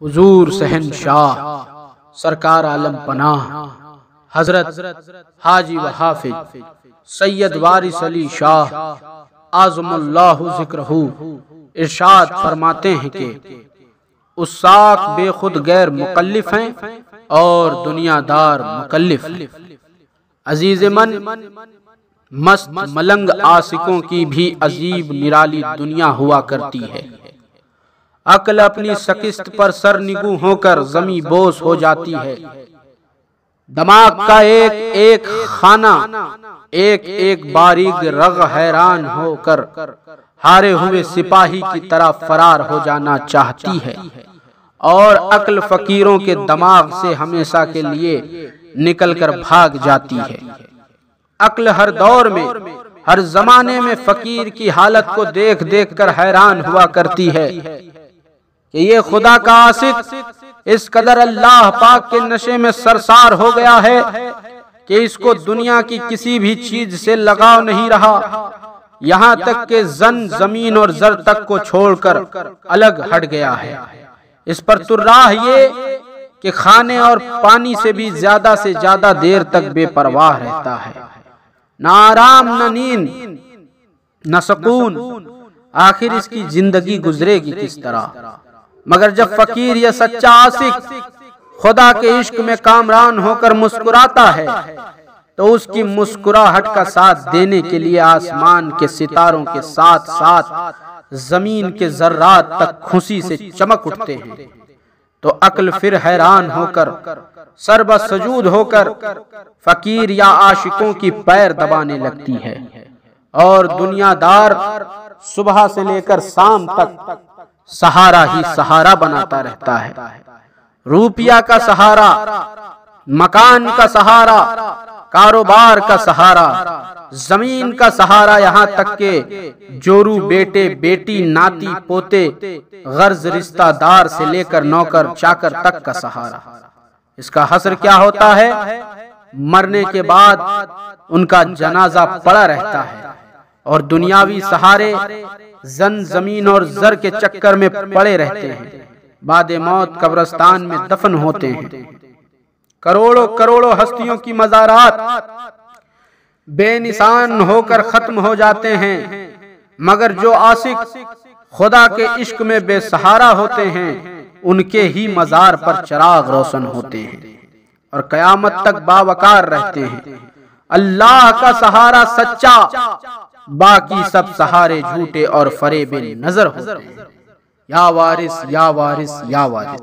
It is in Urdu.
حضور شہنشاہ سرکار عالم پناہ حضرت حاجی و حافظ سید وارث علی شاہ اعظم اللہ ذکرہ ارشاد فرماتے ہیں کہ اساق بے خود غیر مکلف ہیں اور دنیا دار مکلف۔ عزیز من، مست ملنگ عاشقوں کی بھی عجیب نرالی دنیا ہوا کرتی ہے۔ عقل اپنی شکست پر سرنگوں ہو کر زمیں بوس ہو جاتی ہے۔ دماغ کا ایک ایک خانہ، ایک ایک باریک رگ حیران ہو کر ہارے ہوئے سپاہی کی طرح فرار ہو جانا چاہتی ہے، اور عقل فقیروں کے دماغ سے ہمیشہ کے لیے نکل کر بھاگ جاتی ہے۔ عقل ہر دور میں، ہر زمانے میں فقیر کی حالت کو دیکھ دیکھ کر حیران ہوا کرتی ہے کہ یہ خدا کا عاشق اس قدر اللہ پاک کے نشے میں سرشار ہو گیا ہے کہ اس کو دنیا کی کسی بھی چیز سے لگاؤ نہیں رہا، یہاں تک کہ زمین اور زر تک کو چھوڑ کر الگ ہٹ گیا ہے۔ اس پر تراہ یہ کہ کھانے اور پانی سے بھی زیادہ دیر تک بے پرواہ رہتا ہے، نہ آرام نہ نیند نہ سکون۔ آخر اس کی زندگی گزرے گی کس طرح؟ مگر جب فقیر یا سچا عاشق خدا کے عشق میں کامران ہو کر مسکراتا ہے تو اس کی مسکراہٹ کا ساتھ دینے کے لیے آسمان کے ستاروں کے ساتھ ساتھ زمین کے ذرات تک خوشی سے چمک اٹھتے ہیں، تو عقل پھر حیران ہو کر سر بسجود ہو کر فقیر یا عاشقوں کی پیر دبانے لگتی ہے، اور دنیا دار صبح سے لے کر شام تک سہارا ہی سہارا بناتا رہتا ہے۔ روپیہ کا سہارا، مکان کا سہارا، کاروبار کا سہارا، زمین کا سہارا، یہاں تک کہ جورو بیٹے بیٹی ناتی پوتے غرض رشتہ دار سے لے کر نوکر چاکر تک کا سہارا۔ اس کا حسر کیا ہوتا ہے؟ مرنے کے بعد ان کا جنازہ پڑا رہتا ہے، اور دنیاوی سہارے زمین اور زر کے چکر میں پڑے رہتے ہیں، بعد موت قبرستان میں دفن ہوتے ہیں۔ کروڑوں کروڑوں ہستیوں کی مزارات بے نشان ہو کر ختم ہو جاتے ہیں، مگر جو عاشق خدا کے عشق میں بے سہارا ہوتے ہیں ان کے ہی مزار پر چراغ روشن ہوتے ہیں اور قیامت تک باوقار رہتے ہیں۔ اللہ کا سہارا سچا، باقی سب سہارے جھوٹے اور فریب نظر ہوتے ہیں۔ یا وارث یا وارث یا وارث۔